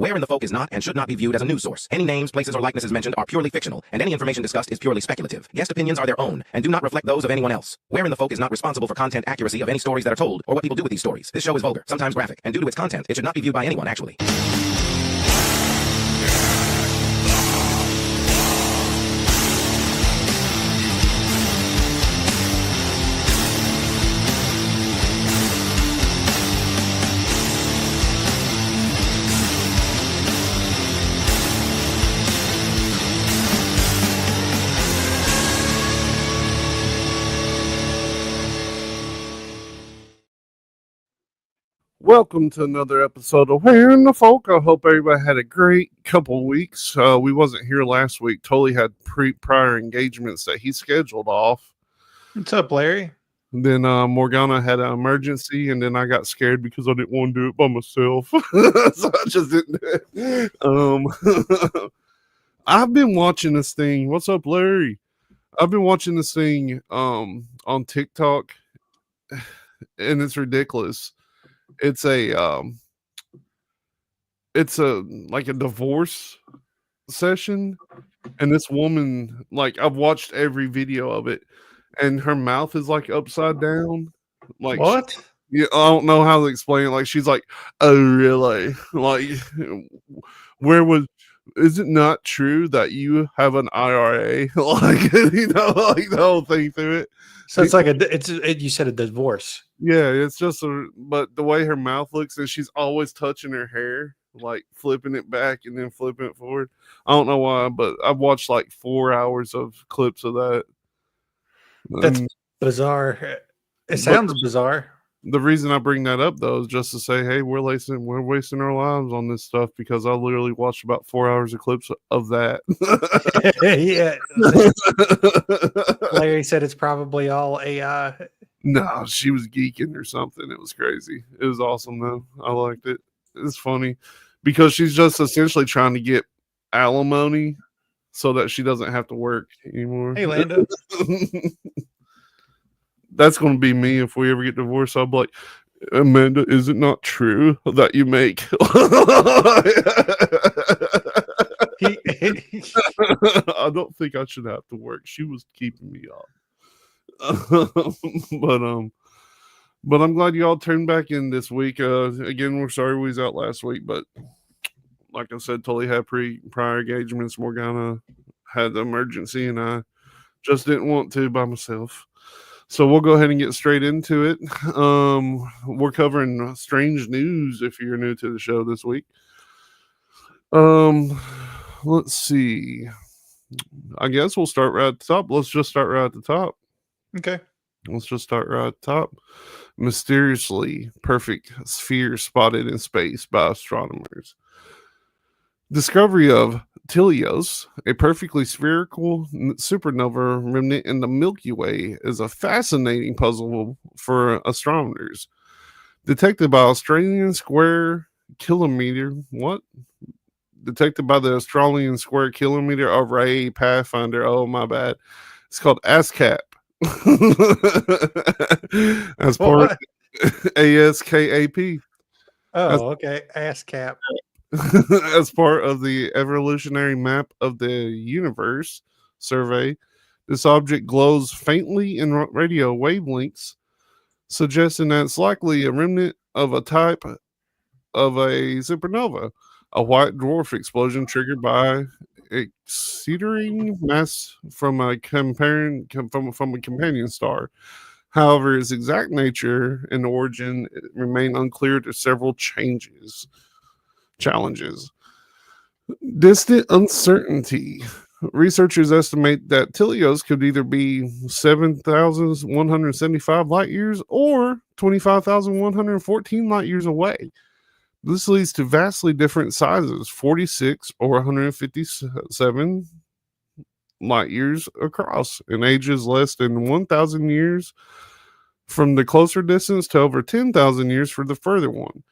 Where in the Folk is not and should not be viewed as a news source. Any names, places, or likenesses mentioned are purely fictional, and any information discussed is purely speculative. Guest opinions are their own and do not reflect those of anyone else. Where in the Folk is not responsible for content accuracy of any stories that are told or what people do with these stories. This show is vulgar, sometimes graphic, and due to its content, it should not be viewed by anyone actually. Welcome to another episode of Where in the Folk. I hope everybody had a great couple weeks. We wasn't here last week. Totally had prior engagements that he scheduled off. What's up, Larry? And then Morgana had an emergency, and then I got scared because I didn't want to do it by myself. So I just didn't do it. I've been watching this thing. What's up, Larry? I've been watching this thing on TikTok, and it's ridiculous. It's a like a divorce session, and this woman, like, I've watched every video of it, and her mouth is like upside down. Like, what? I don't know how to explain it. Like, she's like, "Oh, really? Like, is it not true that you have an IRA?" Like, like the whole thing through it. So it's like you said a divorce. Yeah, it's just but the way her mouth looks, and she's always touching her hair, like flipping it back and then flipping it forward. I don't know why, but I've watched like 4 hours of clips of that. That's bizarre. It sounds bizarre. The reason I bring that up, though, is just to say, hey, we're wasting our lives on this stuff, because I literally watched about 4 hours of clips of that. Yeah. Larry said it's probably all AI. No, she was geeking or something. It was crazy. It was awesome, though. I liked it. It's funny because she's just essentially trying to get alimony so that she doesn't have to work anymore. Hey, Lando. That's going to be me if we ever get divorced. I'll be like, Amanda, is it not true that you make? I don't think I should have to work. She was keeping me up. But I'm glad you all turned back in this week. Again, we're sorry we was out last week, but like I said, totally had prior engagements. Morgana had the emergency, and I just didn't want to by myself. So we'll go ahead and get straight into it. We're covering strange news if you're new to the show this week. Let's see. I guess we'll start right at the top. Let's just start right at the top. Okay. Let's just start right at the top. Mysteriously perfect sphere spotted in space by astronomers. Discovery of Tilios, a perfectly spherical supernova remnant in the Milky Way, is a fascinating puzzle for astronomers. Detected by Australian Square Kilometer. What? Detected by the Australian Square Kilometer Array Pathfinder. Oh, my bad. It's called ASCAP. As part of ASKAP. Okay. ASCAP. As part of the Evolutionary Map of the Universe survey, this object glows faintly in radio wavelengths, suggesting that it's likely a remnant of a type of a supernova, a white dwarf explosion triggered by exceeding mass from a companion star. However, its exact nature and origin remain unclear to several challenges. Distant uncertainty. Researchers estimate that Tilios could either be 7,175 light years or 25,114 light years away. This leads to vastly different sizes, 46 or 157 light years across, in ages less than 1,000 years from the closer distance to over 10,000 years for the further one.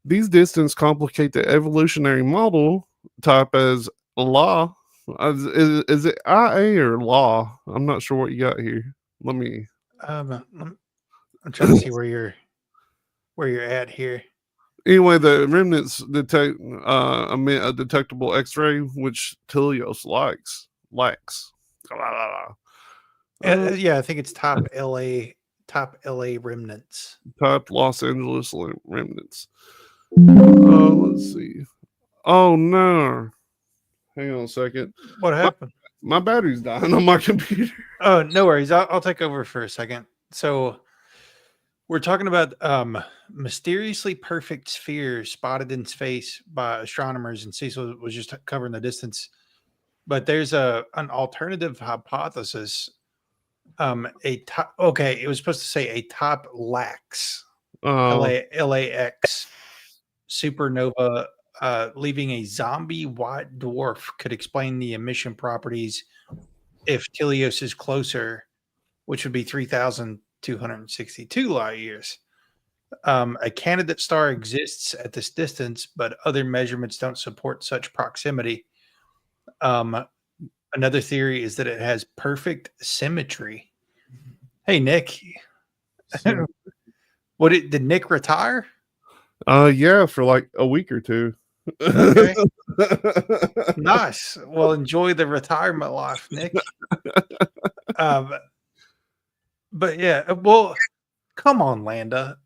These distances complicate the evolutionary model type as law. Is it IA or law? I'm not sure what you got here. Let me. I'm trying to see where you're at here. Anyway, the remnants detect emit a detectable X-ray, which Tilios lacks. Yeah, I think it's top LA remnants. Top Los Angeles remnants. Let's see. Oh no! Hang on a second. What happened? My battery's dying on my computer. Oh, no worries. I'll take over for a second. So we're talking about mysteriously perfect spheres spotted in space by astronomers, and Cecil was just covering the distance. But there's an alternative hypothesis. It was supposed to say a top lax LAX supernova, leaving a zombie white dwarf, could explain the emission properties if Tilios is closer, which would be 3,262 light years. A candidate star exists at this distance, but other measurements don't support such proximity. Another theory is that it has perfect symmetry. Hey, Nick. Did Nick retire? Yeah, for like a week or two. Okay. Nice. Well, enjoy the retirement life, Nick. But yeah, well, come on, Landa.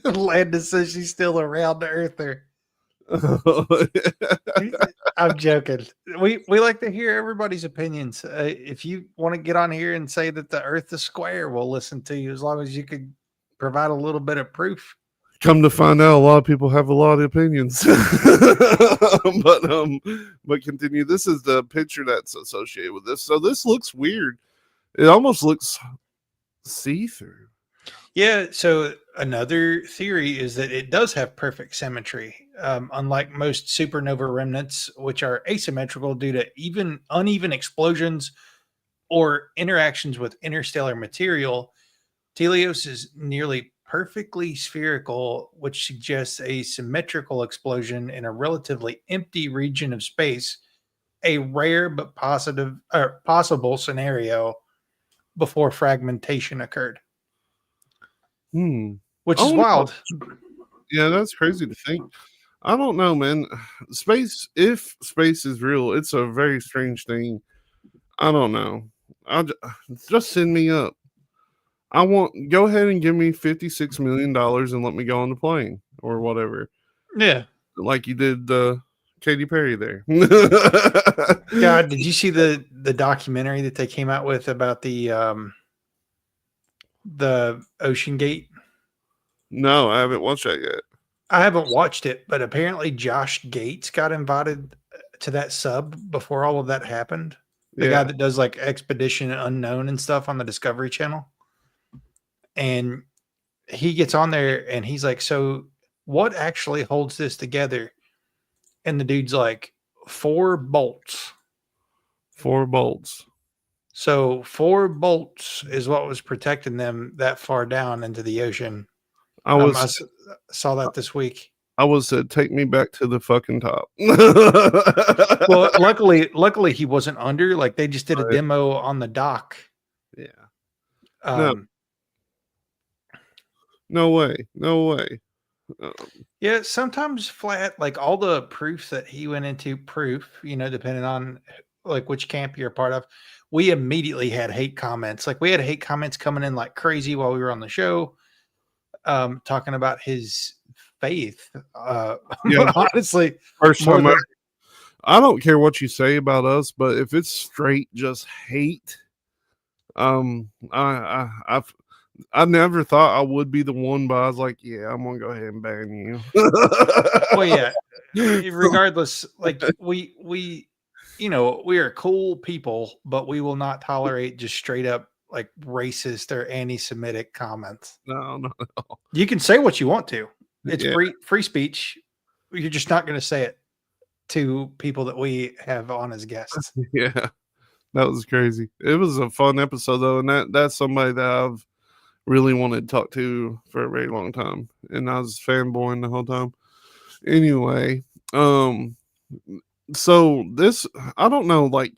Landa says she's still around the earther. I'm joking. We like to hear everybody's opinions. If you want to get on here and say that the earth is square, we'll listen to you as long as you could provide a little bit of proof. Come to find out, a lot of people have a lot of opinions. But continue. This is the picture that's associated with this. So this looks weird. It almost looks see-through. Yeah, so another theory is that it does have perfect symmetry. Unlike most supernova remnants, which are asymmetrical due to uneven explosions or interactions with interstellar material, Telios is nearly perfectly spherical, which suggests a symmetrical explosion in a relatively empty region of space, a rare but possible scenario before fragmentation occurred. Which is wild. Yeah, that's crazy to think. I don't know, man. If space is real, it's a very strange thing. I don't know. Just send me up. Go ahead and give me $56 million and let me go on the plane or whatever. Yeah. Like you did Katy Perry there. God, did you see the documentary that they came out with about the Ocean Gate? No, I haven't watched that yet. I haven't watched it, but apparently Josh Gates got invited to that sub before all of that happened. The guy that does like Expedition Unknown and stuff on the Discovery Channel. And he gets on there and he's like, so what actually holds this together? And the dude's like, 4 bolts. 4 bolts. So 4 bolts is what was protecting them that far down into the ocean. I saw that this week. I was said, take me back to the fucking top. Well, luckily he wasn't under. Like they just did a demo on the dock. Yeah. No way. Yeah, sometimes flat, like all the proofs that he went into, depending on like which camp you're a part of, we immediately had hate comments. Like we had hate comments coming in like crazy while we were on the show, talking about his faith. Honestly, first time I don't care what you say about us, but if it's straight just hate, I never thought I would be the one, but I was like, yeah, I'm gonna go ahead and ban you. Well, yeah. Regardless, like we are cool people, but we will not tolerate just straight up like racist or anti-Semitic comments. No. You can say what you want to. It's free speech. You're just not going to say it to people that we have on as guests. Yeah, that was crazy. It was a fun episode though, and that's somebody that I've really wanted to talk to for a very long time, and I was fanboying the whole time. Anyway, so this, I don't know, like,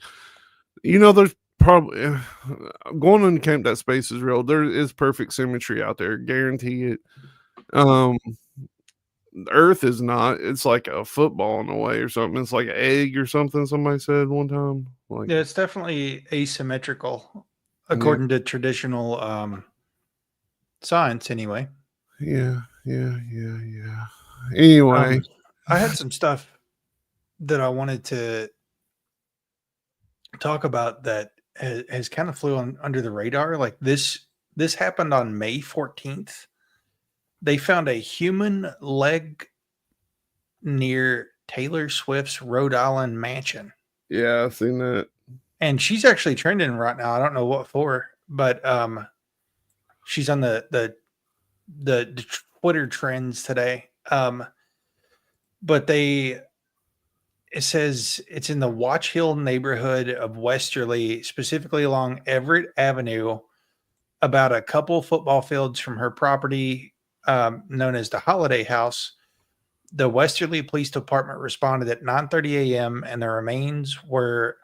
there's probably going into camp that space is real. There is perfect symmetry out there, guarantee it. The Earth is not. It's like a football in a way or something. It's like an egg or something. Somebody said one time. Like, Yeah, it's definitely asymmetrical yeah, according to traditional science anyway. yeah, yeah, yeah, yeah. Anyway, I had some stuff that I wanted to talk about that has kind of flew under the radar. Like this happened on May 14th. They found a human leg near Taylor Swift's Rhode Island mansion. yeah, I've seen that. And she's actually trending right now. I don't know what for, but she's on the Twitter trends today. But it says it's in the Watch Hill neighborhood of Westerly, specifically along Everett Avenue, about a couple football fields from her property, known as the Holiday House. The Westerly Police Department responded at 9:30 a.m. and the remains were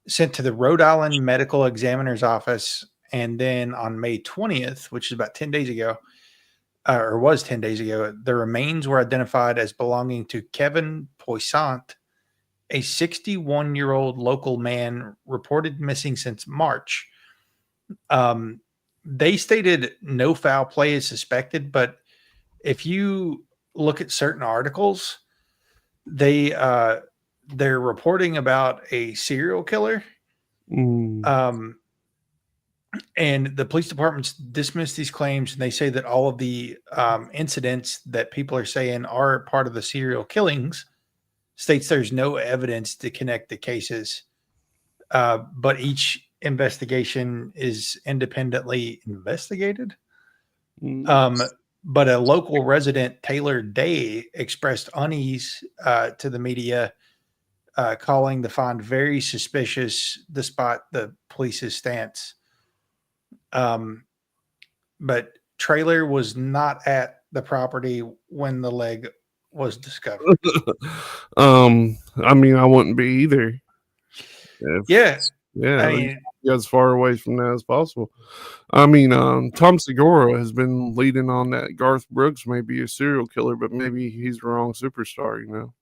sent to the Rhode Island Medical Examiner's Office. And then on May 20th, which is about 10 days ago, or was 10 days ago, the remains were identified as belonging to Kevin Poissant, a 61-year-old local man reported missing since March. They stated no foul play is suspected, but if you look at certain articles, they're reporting about a serial killer. Mm. And the police departments dismiss these claims, and they say that all of the incidents that people are saying are part of the serial killings states there's no evidence to connect the cases. But each investigation is independently investigated. Mm. But a local resident, Taylor Day, expressed unease to the media, calling the find very suspicious despite the police's stance. But Trailer was not at the property when the leg was discovered. I mean, I wouldn't be either. If, Yeah, yeah, I they mean, get as far away from that as possible. I mean, Tom Segura has been leading on that Garth Brooks may be a serial killer, but maybe he's the wrong superstar, you know.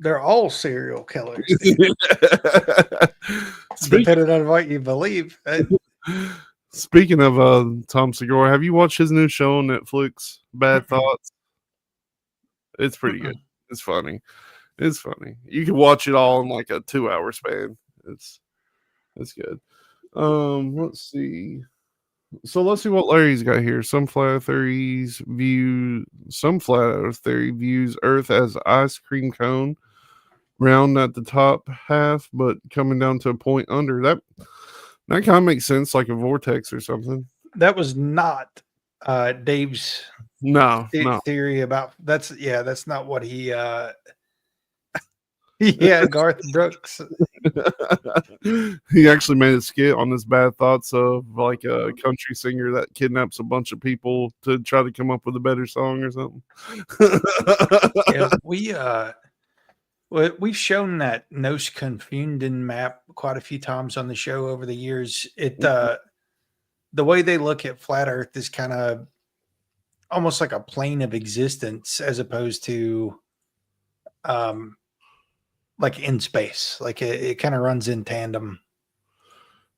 they're all serial killers, Speak, depending on what you believe. speaking of Tom Segura, have you watched his new show on Netflix, Bad Thoughts? It's pretty good. It's funny. It's funny. You can watch it all in like a 2-hour span. It's good. Let's see. So let's see what Larry's got here. Some flat theory views Earth as ice cream cone, round at the top half, but coming down to a point under. That kind of makes sense, like a vortex or something. That was not Dave's No, no. theory about that's not what he yeah, Garth Brooks. He actually made a skit on his bad thoughts of like a country singer that kidnaps a bunch of people to try to come up with a better song or something. Yeah, we've shown that Nos Confunden map quite a few times on the show over the years. The way they look at flat Earth is kind of almost like a plane of existence as opposed to like in space. Like it kind of runs in tandem.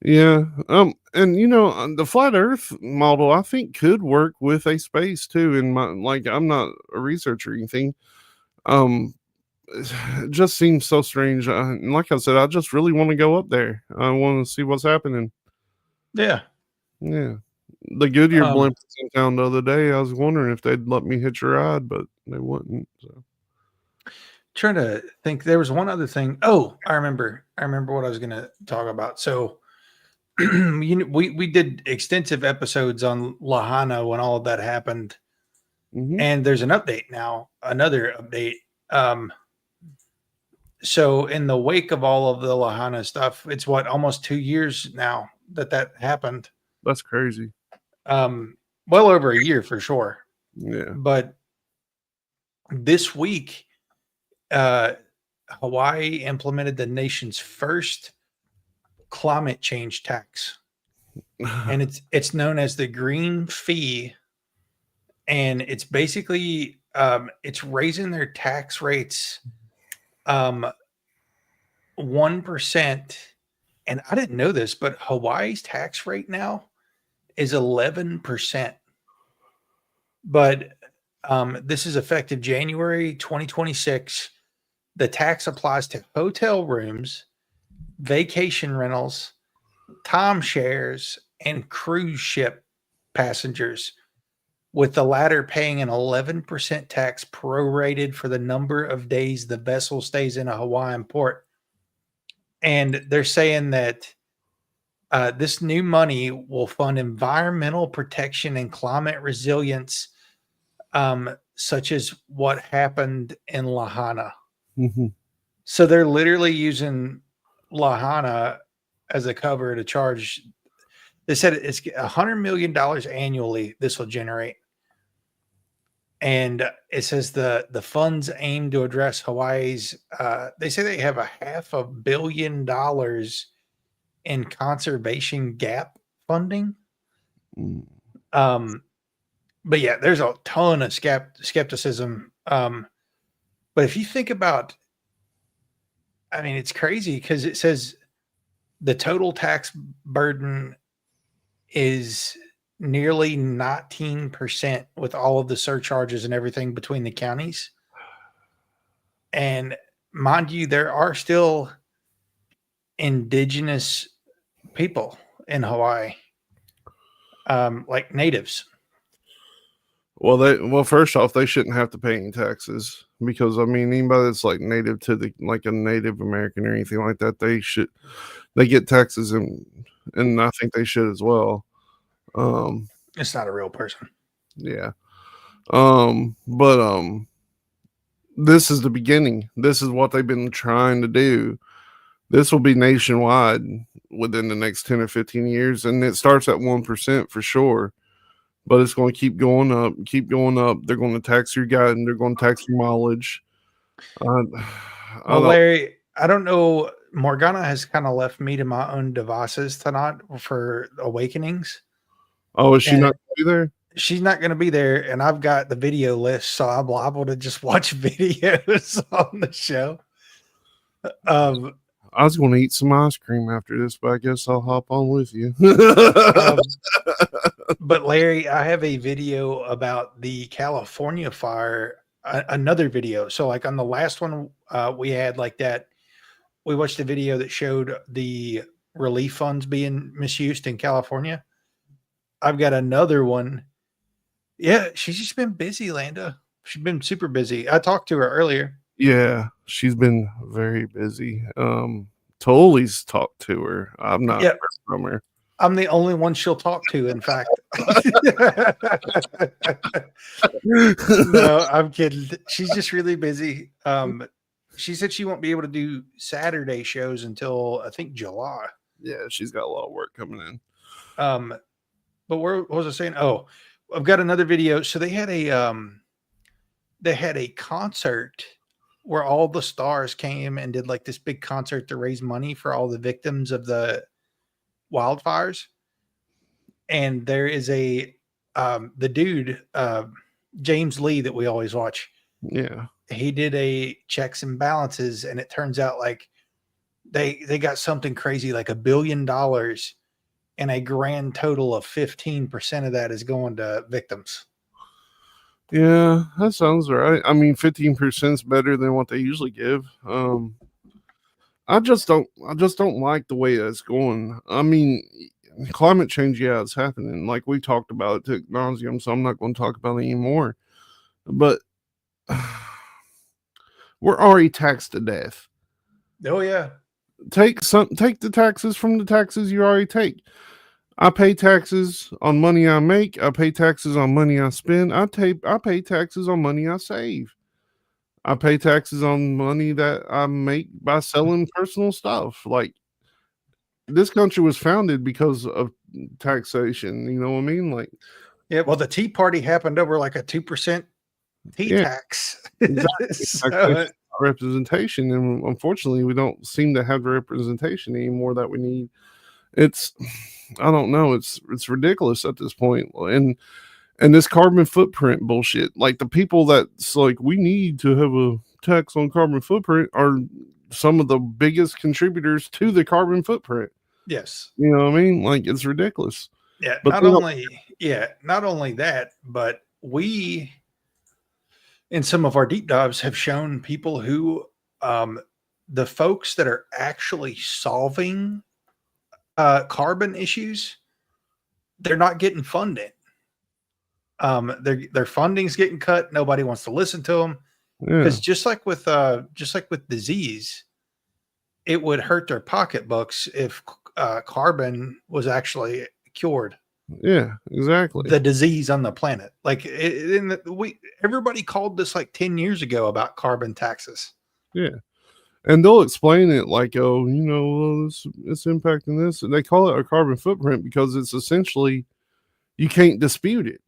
Yeah. And you know, the flat Earth model I think could work with a space too. In my like, I'm not a researcher or anything. It just seems so strange. And like I said, I just really want to go up there. I want to see what's happening. Yeah. Yeah. The Goodyear blimp was in town the other day. I was wondering if they'd let me hitch a ride, but they wouldn't. So. Trying to think, there was one other thing. Oh, I remember what I was going to talk about. So, we did extensive episodes on Lahaina when all of that happened, and there's an update now. Another update. So, in the wake of all of the Lahaina stuff, it's almost 2 years now that happened. That's crazy. Well over a year for sure. Yeah. But this week, Hawaii implemented the nation's first climate change tax, and it's known as the green fee, and it's basically it's raising their tax rates 1%. And I didn't know this, but Hawaii's tax rate now is 11%. But this is effective January 2026. The tax applies to hotel rooms, vacation rentals, timeshares, and cruise ship passengers, with the latter paying an 11% tax prorated for the number of days the vessel stays in a Hawaiian port. And they're saying that this new money will fund environmental protection and climate resilience, such as what happened in Lahaina. Mhm. So they're literally using Lahaina as a cover to charge. They said it's $100 million annually this will generate. And it says the funds aim to address Hawaii's, they say they have $500 million in conservation gap funding. Mm. But yeah, there's a ton of skepticism. But if you think about, I mean, it's crazy because it says the total tax burden is nearly 19% with all of the surcharges and everything between the counties. And mind you, there are still indigenous people in Hawaii, like natives. Well, first off, they shouldn't have to pay any taxes because I mean, anybody that's like native to like a Native American or anything like that, they get taxes, and I think they should as well. It's not a real person. Yeah. But this is the beginning. This is what they've been trying to do. This will be nationwide within the next 10 or 15 years, and it starts at 1% for sure. But it's going to keep going up, keep going up. They're going to tax your guide, and they're going to tax your mileage. Well, Larry, I don't know. Morgana has kind of left me to my own devices tonight for awakenings. Oh, is she And not going to be there? she's not going to be there, and I've got the video list, so I'm liable to just watch videos on the show. I was going to eat some ice cream after this, but I guess I'll hop on with you. But Larry, I have a video about the California fire, another video. So like on the last one we had like that, we watched a video that showed the relief funds being misused in California. I've got another one. Yeah, she's just been busy, Landa. She's been super busy. I talked to her earlier. Yeah, she's been very busy. Totally talked to her. I'm not heard from her. I'm the only one she'll talk to, in fact. No, I'm kidding. She's just really busy. She said she won't be able to do Saturday shows until I think July. Yeah, she's got a lot of work coming in. But what was I saying? Oh, I've got another video. So they had a concert where all the stars came and did like this big concert to raise money for all the victims of the wildfires. And there is the dude, James Lee, that we always watch. Yeah. He did a checks and balances, and it turns out like they got something crazy, like $1 billion, and a grand total of 15% of that is going to victims. Yeah, that sounds right. I mean, 15% is better than what they usually give. I just don't like the way that's going. I mean, climate change, yeah, it's happening. Like we talked about it to nauseam, so I'm not going to talk about it anymore. But we're already taxed to death. Oh yeah. Take the taxes from the taxes you already take. I pay taxes on money I make. I pay taxes on money I spend. I pay taxes on money I save. I pay taxes on money that I make by selling personal stuff. Like, this country was founded because of taxation. You know what I mean? Like, yeah. Well, the Tea Party happened over like a 2% tea tax. Exactly. So, representation, and unfortunately, we don't seem to have the representation anymore that we need. I don't know. It's ridiculous at this point, and And this carbon footprint bullshit, like the people that's like, we need to have a tax on carbon footprint are some of the biggest contributors to the carbon footprint. Yes. You know what I mean? Like, it's ridiculous. Yeah. But Not only that, but we, in some of our deep dives, have shown people who, the folks that are actually solving carbon issues, they're not getting funded. Their funding's getting cut. Nobody wants to listen to them because just like with disease, it would hurt their pocketbooks if carbon was actually cured. Yeah, exactly. The disease on the planet. Like everybody called this like 10 years ago about carbon taxes. Yeah. And they'll explain it like, oh, you know, well, it's impacting this. And they call it a carbon footprint because it's essentially, you can't dispute it.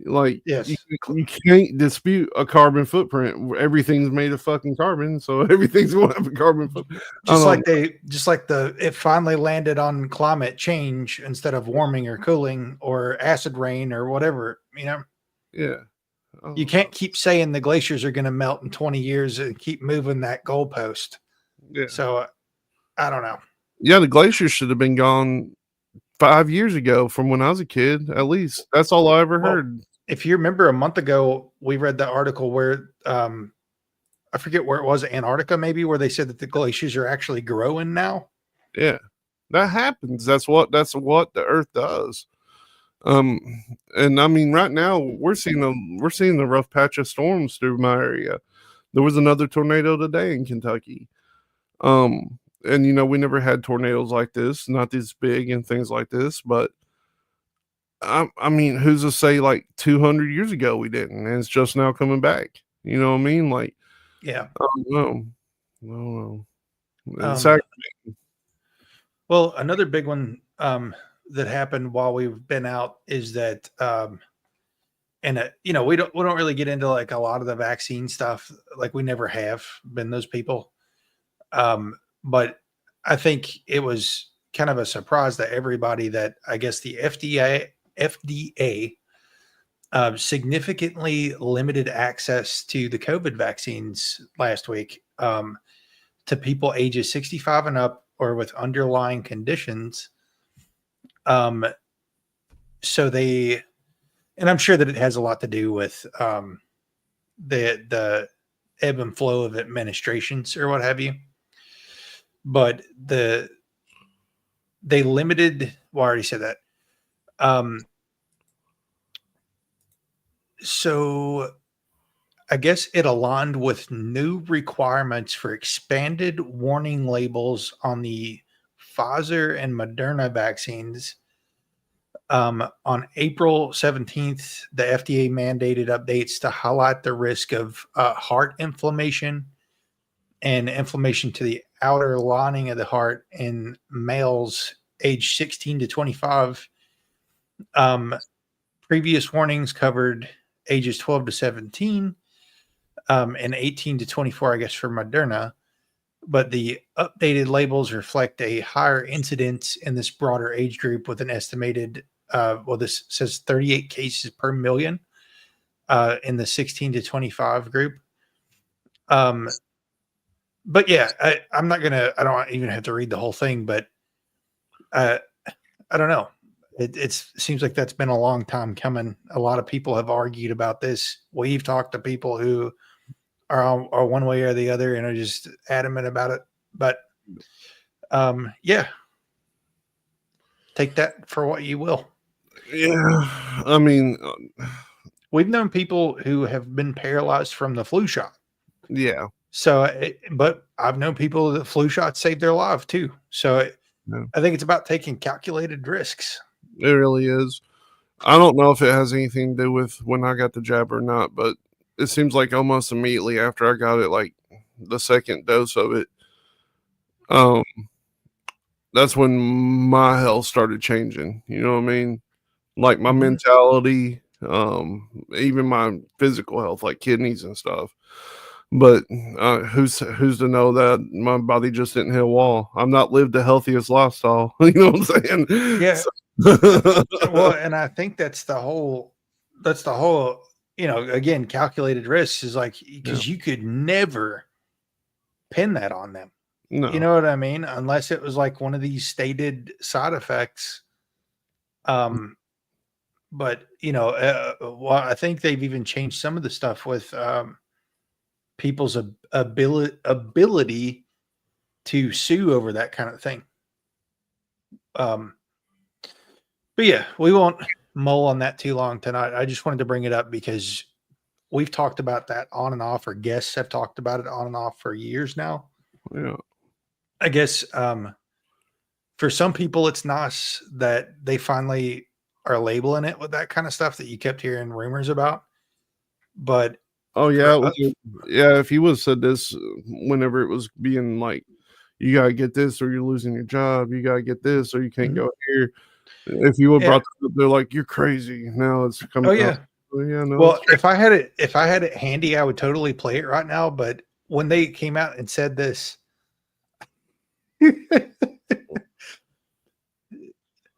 Like, yes, you can't dispute a carbon footprint. Everything's made of fucking carbon, so everything's going to have a carbon footprint. It finally landed on climate change instead of warming or cooling or acid rain or whatever, you know? Yeah. You can't keep saying the glaciers are going to melt in 20 years and keep moving that goalpost. Yeah. So I don't know. Yeah, the glaciers should have been gone 5 years ago from when I was a kid, at least. That's all I ever heard. If you remember a month ago, we read the article where I forget where it was, Antarctica maybe, where they said that the glaciers are actually growing now. Yeah, that happens. That's what the Earth does. And I mean, right now we're seeing the rough patch of storms through my area. There was another tornado today in Kentucky. And you know, we never had tornadoes like this, not this big and things like this, but I mean, who's to say like 200 years ago we didn't, and it's just now coming back. You know what I mean? Like, yeah, I don't know. It's well, another big one that happened while we've been out is that, you know, we don't really get into like a lot of the vaccine stuff. Like we never have been those people. But I think it was kind of a surprise to everybody that I guess the FDA significantly limited access to the COVID vaccines last week to people ages 65 and up or with underlying conditions. So and I'm sure that it has a lot to do with the ebb and flow of administrations or what have you. But they limited, well, I already said that. So I guess it aligned with new requirements for expanded warning labels on the Pfizer and Moderna vaccines. On April 17th, the FDA mandated updates to highlight the risk of heart inflammation and inflammation to the outer lining of the heart in males aged 16 to 25. Previous warnings covered ages 12 to 17 and 18 to 24, I guess, for Moderna. But the updated labels reflect a higher incidence in this broader age group with an estimated, this says 38 cases per million in the 16 to 25 group. But yeah, I don't even have to read the whole thing, but I don't know. It seems like that's been a long time coming. A lot of people have argued about this. We've talked to people who are one way or the other and are just adamant about it. But yeah, take that for what you will. Yeah, I mean, we've known people who have been paralyzed from the flu shot. Yeah. So, but I've known people that flu shots saved their life too. So I think it's about taking calculated risks. It really is. I don't know if it has anything to do with when I got the jab or not, but it seems like almost immediately after I got it, like the second dose of it, that's when my health started changing. You know what I mean? Like my mentality, even my physical health, like kidneys and stuff. But who's to know that my body just didn't hit a wall? I've not lived the healthiest lifestyle. You know what I'm saying? Yeah. Well, and I think that's the whole, again, calculated risk is like, because you could never pin that on them. No. You know what I mean? Unless it was like one of these stated side effects. But well, I think they've even changed some of the stuff with people's ability to sue over that kind of thing. But yeah, we won't mull on that too long tonight. I just wanted to bring it up because we've talked about that on and off, or guests have talked about it on and off for years now. Yeah. I guess for some people, it's nice that they finally are labeling it with that kind of stuff that you kept hearing rumors about. But oh yeah, yeah. If he would have said this whenever it was being like, you gotta get this or you're losing your job, you gotta get this or you can't go here. If you would brought this up, they're like, you're crazy. Now it's coming. Oh yeah. Yeah, no. Well, if I had it handy, I would totally play it right now. But when they came out and said this,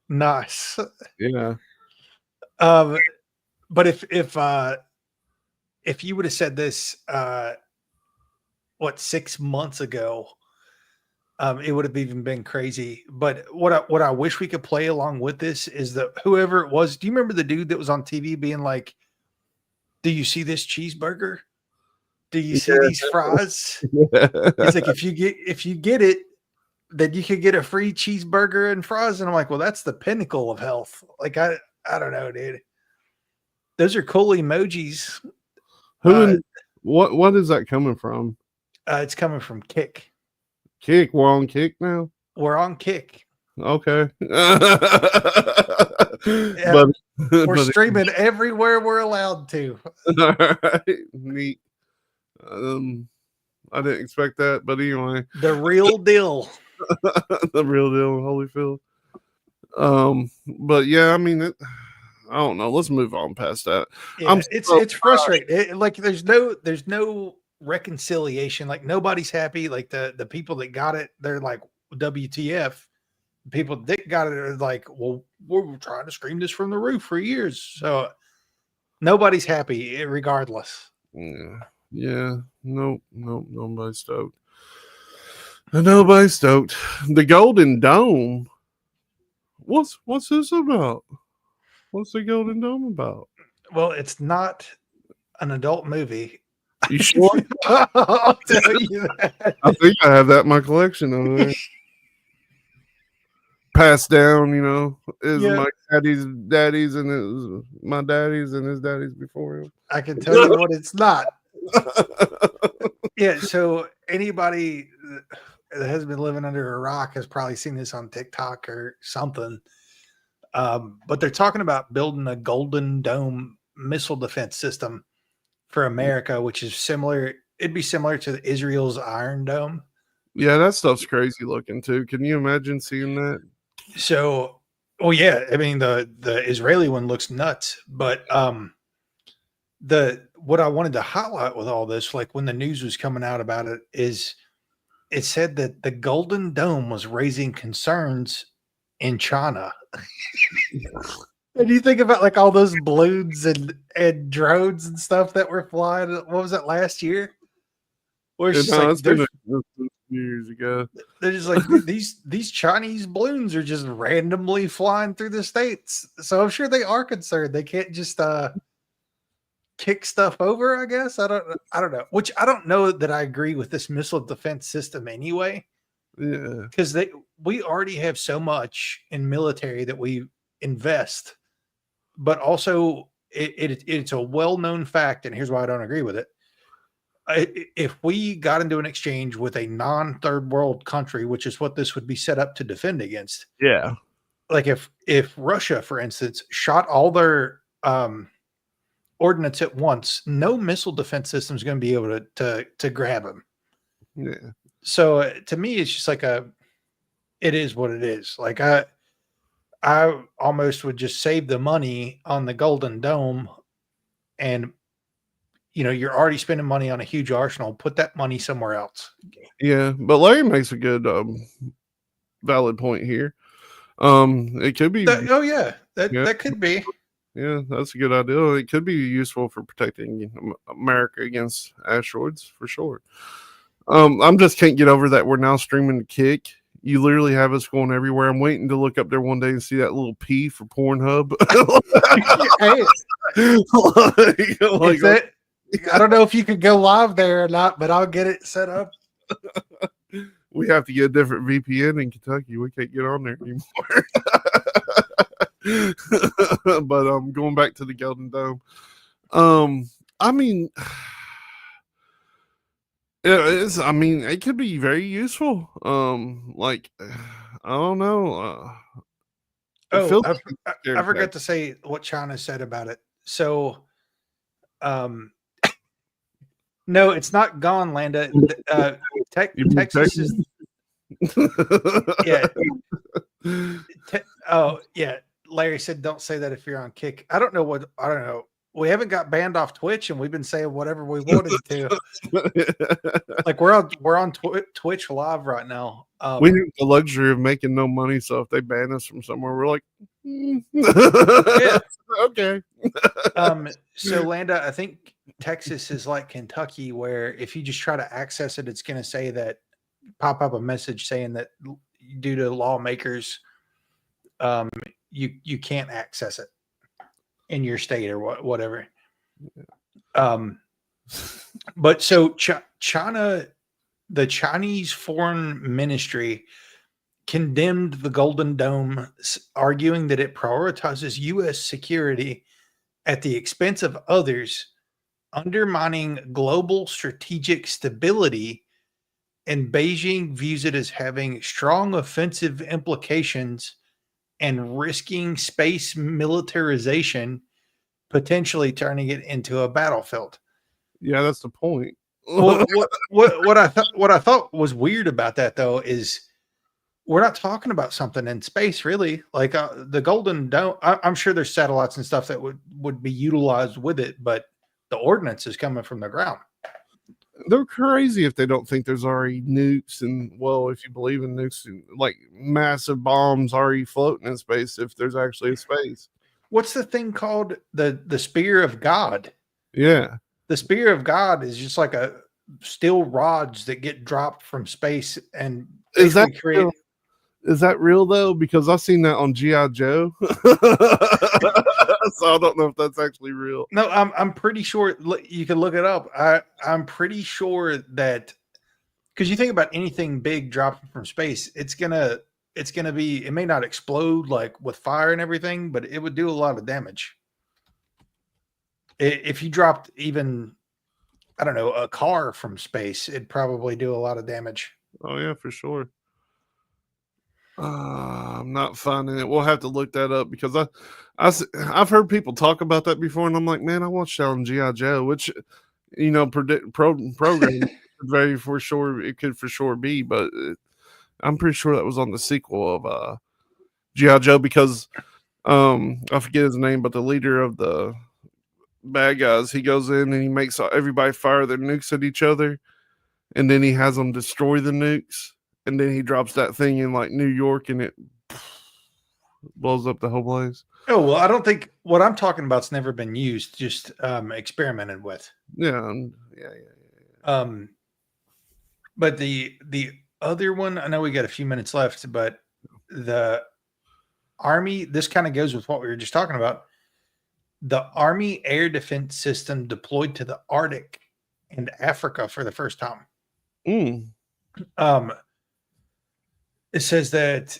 nice. Yeah. But if you would have said this, 6 months ago, it would have even been crazy. But what I wish we could play along with this is that whoever it was, do you remember the dude that was on TV being like, do you see this cheeseburger? Do you see these fries? It's like, if you get it, then you could get a free cheeseburger and fries. And I'm like, well, that's the pinnacle of health. Like, I don't know, dude. Those are cool emojis. What is that coming from? It's coming from Kick. Kick. We're on Kick now. We're on Kick. Okay. Yeah, we're streaming everywhere we're allowed to. All right. Neat. I didn't expect that, but anyway. The real deal. The real deal, Holyfield. But yeah, I mean, I don't know. Let's move on past that. Yeah, it's frustrating. Like there's no reconciliation. Like nobody's happy. Like the people that got it, they're like, WTF. People that got it are like, well, we're trying to scream this from the roof for years. So nobody's happy regardless. Yeah. Nope. Nobody's stoked. Nobody's stoked. The Golden Dome. What's this about? What's the Golden Dome about? Well, it's not an adult movie. You sure? I'll tell you that. I think I have that in my collection over there. Passed down, is my daddy's and my daddy's and his daddy's before him. I can tell you what it's not. Yeah, so anybody that has been living under a rock has probably seen this on TikTok or something. But they're talking about building a Golden Dome missile defense system for America, which is similar. It'd be similar to Israel's Iron Dome. Yeah, that stuff's crazy looking too. Can you imagine seeing that? So, yeah, I mean the Israeli one looks nuts, but what I wanted to highlight with all this, like when the news was coming out about it, is it said that the Golden Dome was raising concerns in China. And you think about like all those balloons and drones and stuff that were flying. What was that last year? Where it's just like, years ago. They're just like, these Chinese balloons are just randomly flying through the states. So I'm sure they are concerned. They can't just kick stuff over, I guess. I don't know. Which I don't know that I agree with this missile defense system anyway. Yeah. Because we already have so much in military that we invest. But also it's a well-known fact, and here's why I don't agree with it. If we got into an exchange with a non-third world country, which is what this would be set up to defend against. Yeah. Like if Russia, for instance, shot all their ordnance at once, no missile defense system is going to be able to grab them. Yeah. So to me, it's just like it is what it is. Like I almost would just save the money on the Golden Dome, and you're already spending money on a huge arsenal. Put that money somewhere else. Yeah, but Larry makes a good valid point here. It could be. Oh yeah, that Yeah. that could be. Yeah, that's a good idea. It could be useful for protecting America against asteroids for sure. I'm just can't get over that we're now streaming to Kick. You literally have us going everywhere. I'm waiting to look up there one day and see that little P for Pornhub. Hey, like, is it? I don't know if you could go live there or not, but I'll get it set up. we have to get a different VPN in Kentucky. We can't get on there anymore. But going back to the Golden Dome. I mean, it could be very useful. Like, I don't know. Oh, I forgot to say what China said about it. So, no, it's not gone, Landa. Texas is, yeah. Oh, yeah. Larry said, "Don't say that if you're on Kick." I don't know. We haven't got banned off Twitch, and we've been saying whatever we wanted to. Like we're on Twitch live right now. We have the luxury of making no money, so if they ban us from somewhere, we're like, yeah, okay. So Landa, I think Texas is like Kentucky, where if you just try to access it, it's going to say that pop up a message saying that due to lawmakers, you can't access it in your state or whatever. But so China, the Chinese Foreign Ministry condemned the Golden Dome, arguing that it prioritizes U.S. security at the expense of others, undermining global strategic stability, and Beijing views it as having strong offensive implications and risking space militarization, potentially turning it into a battlefield. Yeah, that's the point. What I thought was weird about that though is we're not talking about something in space really. Like the Golden Dome, I'm sure there's satellites and stuff that would be utilized with it, but the ordnance is coming from the ground. They're crazy if they don't think there's already nukes, and well, if you believe in nukes, like massive bombs already floating in space, if there's actually a space. What's the thing called? The Spear of God. Yeah. The Spear of God is just like a steel rods that get dropped from space and is that create. Real? Is that real though? Because I've seen that on G.I. Joe. So I don't know if that's actually real. No, I'm pretty sure you can look it up. I'm pretty sure that because you think about anything big dropping from space, it's gonna be, it may not explode like with fire and everything, but it would do a lot of damage. If you dropped even, I don't know, a car from space, it'd probably do a lot of damage. Oh yeah, for sure. I'm not finding it. We'll have to look that up because I've heard people talk about that before, and I'm like, man, I watched that on G.I. Joe, which program very for sure it could for sure be, but I'm pretty sure that was on the sequel of G.I. Joe because I forget his name, but the leader of the bad guys, he goes in and he makes everybody fire their nukes at each other, and then he has them destroy the nukes. And then he drops that thing in like New York and it blows up the whole place. Oh, well, I don't think what I'm talking about's never been used, just experimented with. Yeah. But the other one, I know we got a few minutes left, but the Army, this kind of goes with what we were just talking about. The Army air defense system deployed to the Arctic and Africa for the first time. It says that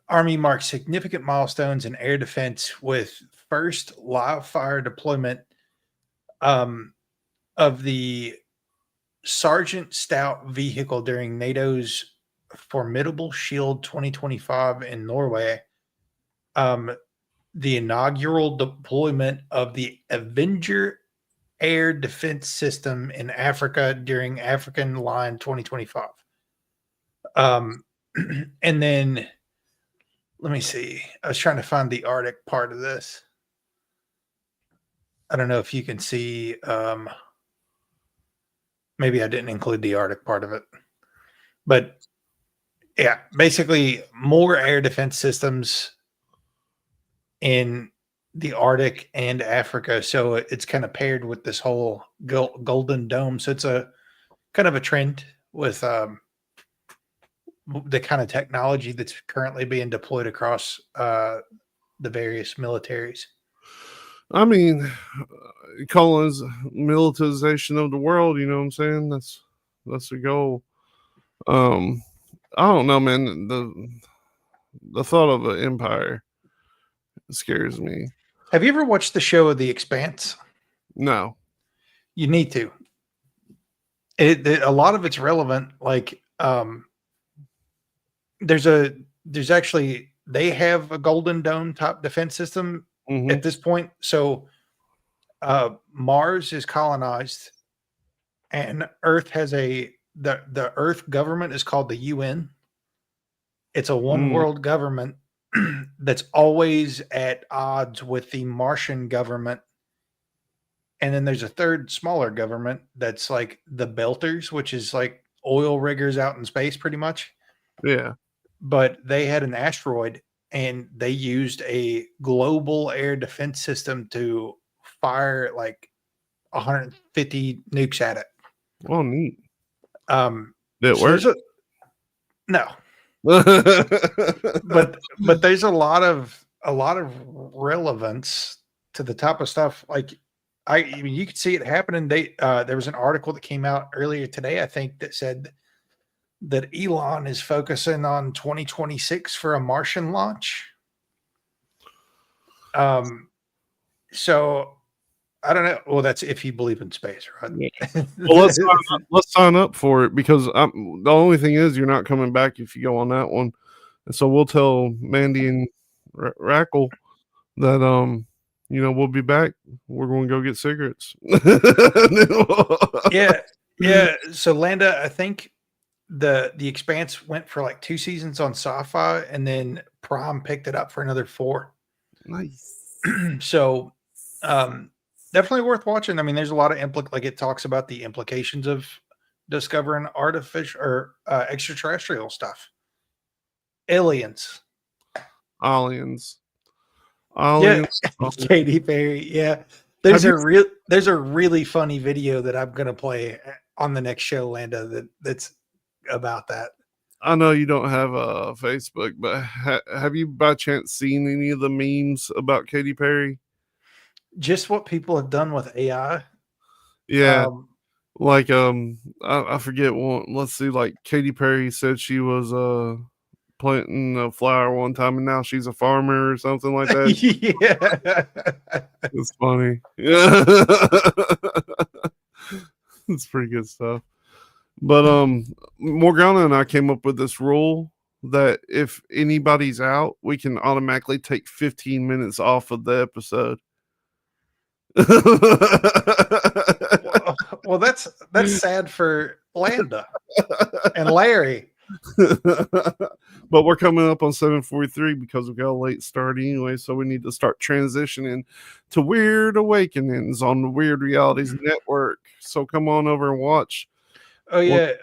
Army marks significant milestones in air defense with first live fire deployment of the Sergeant Stout vehicle during NATO's Formidable Shield 2025 in Norway. The inaugural deployment of the Avenger air defense system in Africa during African Line 2025. And then let me see. I was trying to find the Arctic part of this. I don't know if you can see. Maybe I didn't include the Arctic part of it, but Yeah, basically more air defense systems in the Arctic and Africa. So it's kind of paired with this whole golden dome. So it's a kind of a trend with the kind of technology that's currently being deployed across the various militaries. I mean, coloniz militarization of the world. You know what I'm saying? That's the goal. I don't know, man. The thought of an empire scares me. Have you ever watched the show The Expanse? No. You need to. A lot of it's relevant. Like, there's actually they have a Golden Dome type defense system Mhm. at this point. So, Mars is colonized, and Earth has the Earth government is called the UN. It's a one world government that's always at odds with the Martian government. And then there's a third smaller government that's like the Belters, which is like oil riggers out in space pretty much. Yeah. But they had an asteroid and they used a global air defense system to fire like 150 nukes at it. Oh, neat. Did it work? No. but there's a lot of relevance to the type of stuff. Like I mean, you could see it happening. There was an article that came out earlier today, I think, that said that Elon is focusing on 2026 for a Martian launch. So I don't know. Well, that's if you believe in space, right? Yeah. Well, let's sign up for it, because the only thing is you're not coming back if you go on that one. And so we'll tell Mandy and Rackle that we'll be back. We're going to go get cigarettes. Yeah. So Landa, I think the Expanse went for like 2 seasons on Sci-Fi, and then Prime picked it up for another 4. Nice. So definitely worth watching. I mean, there's a lot of like it talks about the implications of discovering artificial or extraterrestrial stuff. Aliens. Yeah. Katy Perry. Yeah. There's a really funny video that I'm gonna play on the next show, Landa, that's about that. I know you don't have a Facebook, but have you by chance seen any of the memes about Katy Perry? Just what people have done with AI. Yeah. Like I forget one. Let's see, like Katy Perry said she was planting a flower one time and now she's a farmer or something like that. Yeah. It's funny. Yeah. It's pretty good stuff. But Morgana and I came up with this rule that if anybody's out, we can automatically take 15 minutes off of the episode. Well, that's sad for Landa and Larry. But we're coming up on 7:43 because we've got a late start anyway, so we need to start transitioning to Weird Awakenings on the Weird Realities Network. So come on over and watch. Oh yeah,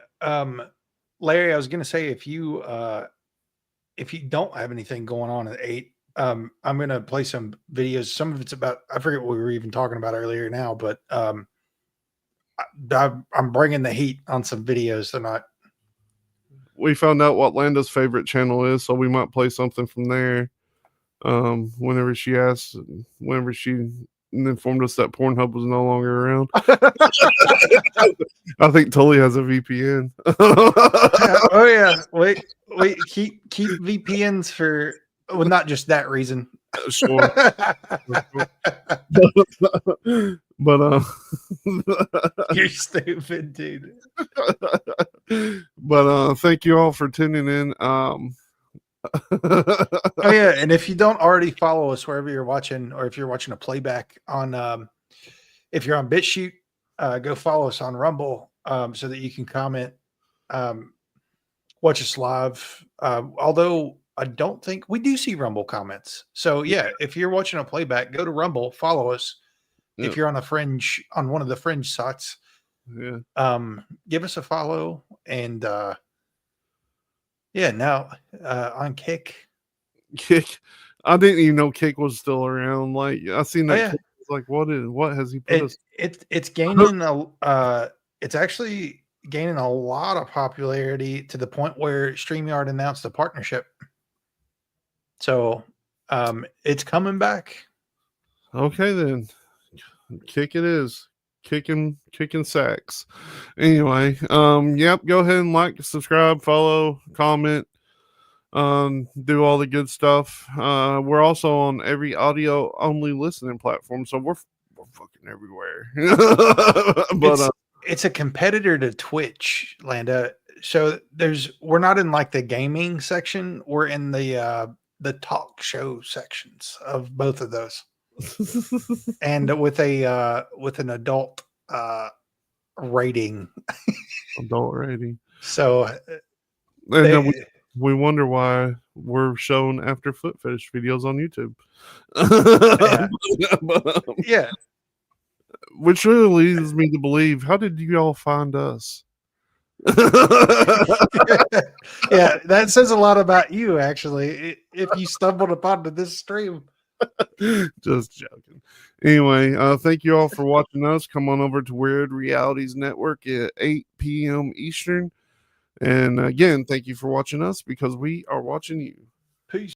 Larry, I was gonna say if you don't have anything going on at 8, I'm gonna play some videos. Some of it's about, I forget what we were even talking about earlier now, but I'm bringing the heat on some videos tonight. We found out what Landa's favorite channel is, so we might play something from there. Whenever she asked, whenever she informed us that Pornhub was no longer around. I think Tully has a VPN. Oh yeah, wait, keep VPNs for, well, not just that reason. Sure. But You're stupid, dude. But thank you all for tuning in. Oh yeah, and if you don't already follow us wherever you're watching, or if you're watching a playback on if you're on BitChute, go follow us on Rumble, so that you can comment, watch us live. Although I don't think we do see Rumble comments. So yeah, if you're watching a playback, go to Rumble, follow us. Yeah. If you're on on one of the fringe sites, yeah, give us a follow, and Yeah, now on Kick. Kick. I didn't even know Kick was still around. Like I seen Oh that. yeah, Kick, I was like, what has he put us? it's gaining it's actually gaining a lot of popularity to the point where StreamYard announced a partnership. So it's coming back. Okay then, Kick it is. Kicking sacks. Anyway, yep, go ahead and like, subscribe, follow, comment, do all the good stuff. We're also on every audio only listening platform, so we're fucking everywhere. But It's a competitor to Twitch, Landa. So we're not in like the gaming section, we're in the talk show sections of both of those. And with an adult rating. adult rating. So And then we wonder why we're shown after foot fetish videos on YouTube. Yeah. Which really leads me to believe, how did you all find us? Yeah, that says a lot about you, actually. If you stumbled upon this stream. Just joking. Anyway, thank you all for watching us. Come on over to Weird Realities Network at 8 p.m. Eastern. And again, thank you for watching us because we are watching you. Peace.